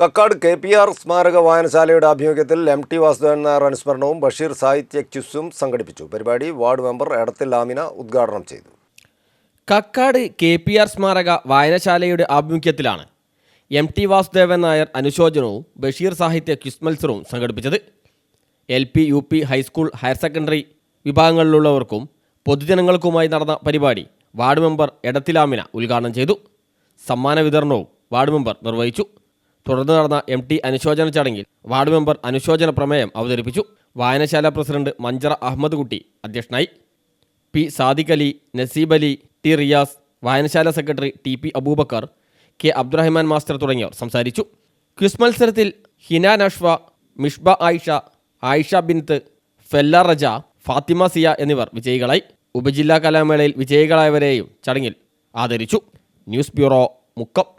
Kakkad KPR സ്മാരക വായനശാലയുടെ ആഭിമുഖ്യത്തിൽ MT Vasudevan Nair അനുസ്മരണവും Basheer സാഹിത്യ ക്വിസും സംഘടിപ്പിച്ചു. പരിപാടി വാർഡ് മെമ്പർ എടത്തിൽ ആമിന ഉദ്ഘാടനം ചെയ്തു. കക്കാട് KPR സ്മാരക വായനശാലയുടെ ആഭിമുഖ്യത്തിലാണ് MT വാസുദേവൻ നായർ അനുശോചനവും ബഷീർ സാഹിത്യ ക്വിസ് മത്സരവും സംഘടിപ്പിച്ചത്. LP, UP, high school, higher secondary വിഭാഗങ്ങളിലുള്ളവർക്കും പൊതുജനങ്ങൾക്കുമായി നടന്ന പരിപാടി വാർഡ് മെമ്പർ എടത്തിൽ ആമിന ഉദ്ഘാടനം ചെയ്തു. സമ്മാന വിതരണവും വാർഡ് മെമ്പർ നിർവഹിച്ചു. തുടർന്ന് നടന്ന MT അനുശോചന ചടങ്ങിൽ വാർഡ് മെമ്പർ അനുശോചന പ്രമേയം അവതരിപ്പിച്ചു. വായനശാല പ്രസിഡന്റ് മഞ്ചറ അഹമ്മദ് കുട്ടി അധ്യക്ഷനായി. P. സാദിഖ് അലി, നസീബ് അലി, T. റിയാസ്, വായനശാല secretary TP Aboobacker, K. Abdurahman master തുടങ്ങിയവർ സംസാരിച്ചു. ക്വിസ് മത്സരത്തിൽ ഹിന നഷ്വ, മിഷ്ബ ആയിഷ, ആയിഷ ബിൻത്ത്, ഫെല്ല റജ, ഫാത്തിമ സിയ എന്നിവർ വിജയികളായി. ഉപജില്ലാ കലാമേളയിൽ വിജയികളായവരെയും ചടങ്ങിൽ ആദരിച്ചു. News bureau, Mukkam.